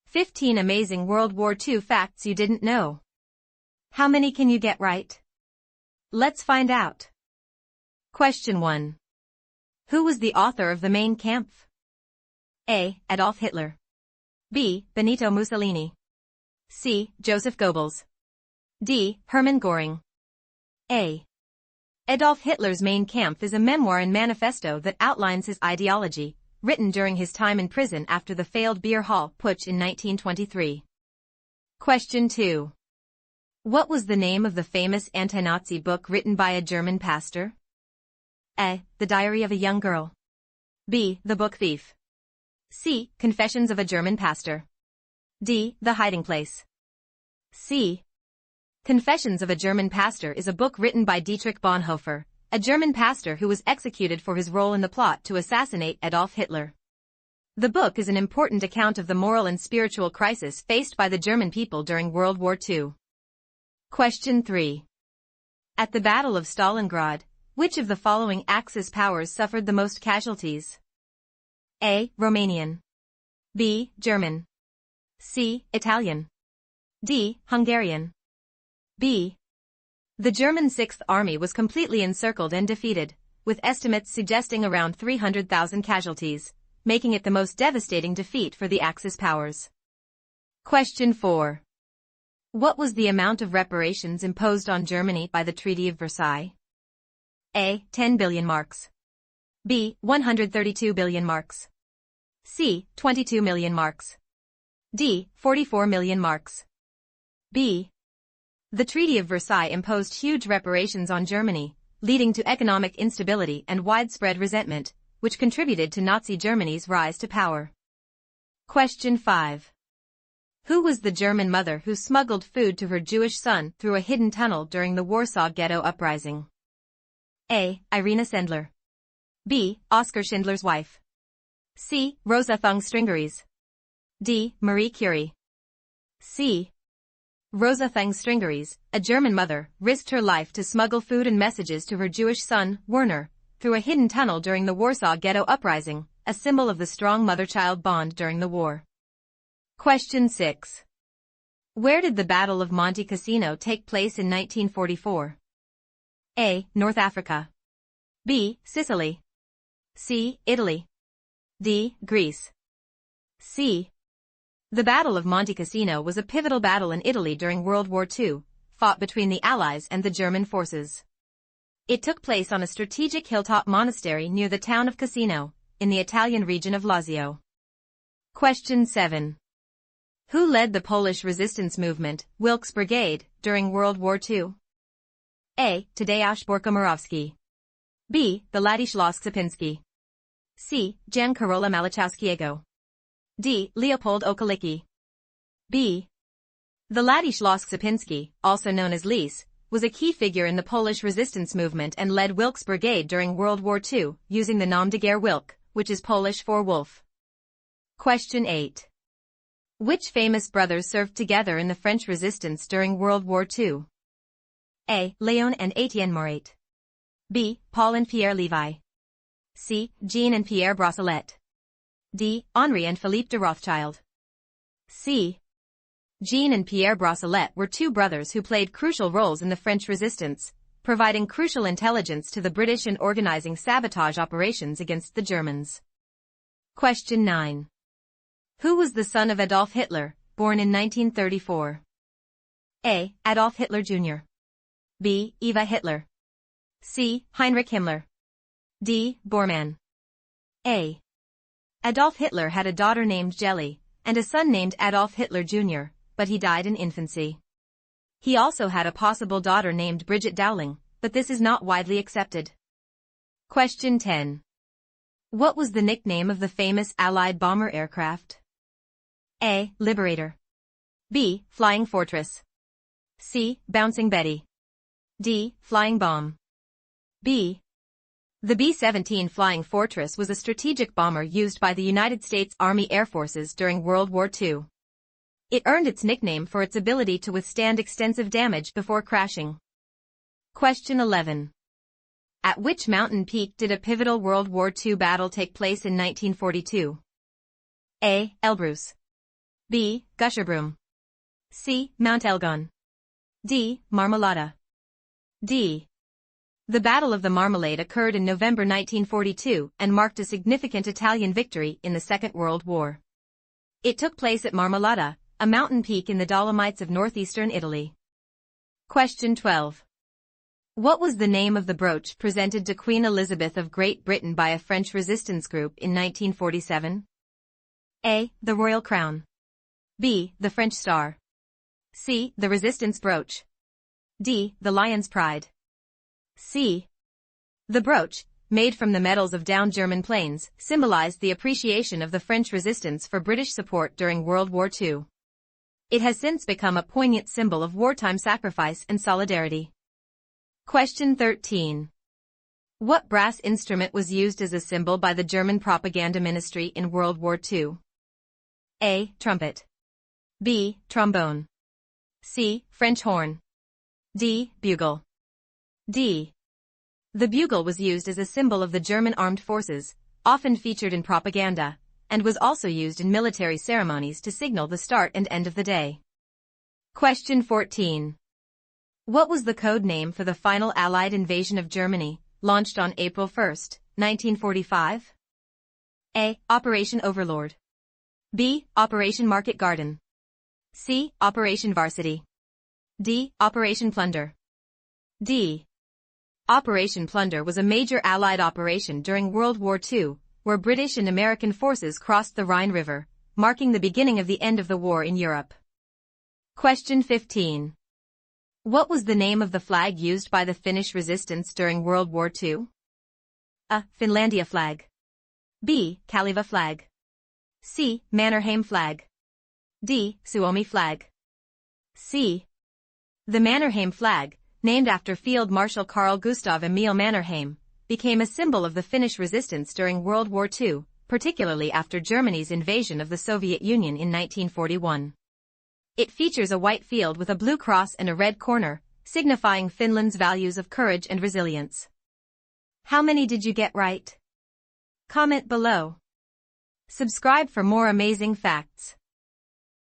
15 amazing World War II facts you didn't know. How many can you get right? Let's find out. Question 1. Who was the author of the Mein Kampf? A. Adolf Hitler. B. Benito Mussolini. C. Joseph Goebbels. D. Hermann Göring. A. Adolf Hitler's Mein Kampf is a memoir and manifesto that outlines his ideology, written during his time in prison after the failed Beer Hall Putsch in 1923. Question 2. What was the name of the famous anti-Nazi book written by a German pastor? A. The Diary of a Young Girl. B. The Book Thief. C. Confessions of a German Pastor. D. The Hiding Place. C. Confessions of a German Pastor is a book written by Dietrich Bonhoeffer, a German pastor who was executed for his role in the plot to assassinate Adolf Hitler. The book is an important account of the moral and spiritual crisis faced by the German people during World War II. Question 3. At the Battle of Stalingrad, which of the following Axis powers suffered the most casualties? A. Romanian. B. German. C. Italian. D. Hungarian. B. The German Sixth Army was completely encircled and defeated, with estimates suggesting around 300,000 casualties, making it the most devastating defeat for the Axis powers. Question 4. What was the amount of reparations imposed on Germany by the Treaty of Versailles? A. 10 billion marks. B. 132 billion marks. C. 22 million marks. D. 44 million marks. B. The Treaty of Versailles imposed huge reparations on Germany, leading to economic instability and widespread resentment, which contributed to Nazi Germany's rise to power. Question 5. Who was the German mother who smuggled food to her Jewish son through a hidden tunnel during the Warsaw Ghetto Uprising? A. Irina Sendler. B. Oskar Schindler's wife. C. Rosa Thung Stringeries. D. Marie Curie. C. Rosa Thung Stringeries, a German mother, risked her life to smuggle food and messages to her Jewish son, Werner, through a hidden tunnel during the Warsaw Ghetto Uprising, a symbol of the strong mother-child bond during the war. Question 6. Where did the Battle of Monte Cassino take place in 1944? A. North Africa. B. Sicily. C. Italy. D. Greece. C. The Battle of Monte Cassino was a pivotal battle in Italy during World War II, fought between the Allies and the German forces. It took place on a strategic hilltop monastery near the town of Cassino, in the Italian region of Lazio. Question 7. Who led the Polish resistance movement, Wilk's Brigade, during World War II? A. Tadeusz Borko-Morawski. B. The Ladisław Sierpiński. C. Jan Karola Malichowskiego. D. Leopold Okalicki. B. The Ladisław Sierpiński, also known as Lys, was a key figure in the Polish resistance movement and led Wilk's Brigade during World War II, using the nom de guerre Wilk, which is Polish for wolf. Question 8. Which famous brothers served together in the French resistance during World War II? A. Léon and Étienne Morat. B. Paul and Pierre Lévy. C. Jean and Pierre Brossolette. D. Henri and Philippe de Rothschild. C. Jean and Pierre Brossolette were two brothers who played crucial roles in the French resistance, providing crucial intelligence to the British and organizing sabotage operations against the Germans. Question 9. Who was the son of Adolf Hitler, born in 1934? A. Adolf Hitler Jr. B. Eva Hitler. C. Heinrich Himmler. D. Bormann. A. Adolf Hitler had a daughter named Jelly, and a son named Adolf Hitler Jr., but he died in infancy. He also had a possible daughter named Brigitte Dowling, but this is not widely accepted. Question 10. What was the nickname of the famous Allied bomber aircraft? A. Liberator. B. Flying Fortress. C. Bouncing Betty. D. Flying Bomb. B. The B-17 Flying Fortress was a strategic bomber used by the United States Army Air Forces during World War II. It earned its nickname for its ability to withstand extensive damage before crashing. Question 11. At which mountain peak did a pivotal World War II battle take place in 1942? A. Elbrus. B. Gusherbrum. C. Mount Elgon. D. Marmolada. D. The Battle of the Marmalade occurred in November 1942 and marked a significant Italian victory in the Second World War. It took place at Marmolada, a mountain peak in the Dolomites of northeastern Italy. Question 12. What was the name of the brooch presented to Queen Elizabeth of Great Britain by a French resistance group in 1947? A. The Royal Crown. B. The French Star. C. The Resistance Brooch. D. The Lion's Pride. C. The brooch, made from the metals of downed German planes, symbolized the appreciation of the French resistance for British support during World War II. It has since become a poignant symbol of wartime sacrifice and solidarity. Question 13. What brass instrument was used as a symbol by the German propaganda ministry in World War II? A. Trumpet. B. Trombone. C. French horn. D. Bugle. D. The bugle was used as a symbol of the German armed forces, often featured in propaganda, and was also used in military ceremonies to signal the start and end of the day. Question 14. What was the code name for the final Allied invasion of Germany, launched on April 1, 1945? A. Operation Overlord. B. Operation Market Garden. C. Operation Varsity. D. Operation Plunder. D. Operation Plunder was a major Allied operation during World War II, where British and American forces crossed the Rhine River, marking the beginning of the end of the war in Europe. Question 15. What was the name of the flag used by the Finnish resistance during World War II? A. Finlandia flag. B. Kalevala flag. C. Mannerheim flag. D. Suomi flag. C. The Mannerheim flag, named after Field Marshal Carl Gustav Emil Mannerheim, became a symbol of the Finnish resistance during World War II, particularly after Germany's invasion of the Soviet Union in 1941. It features a white field with a blue cross and a red corner, signifying Finland's values of courage and resilience. How many did you get right? Comment below. Subscribe for more amazing facts.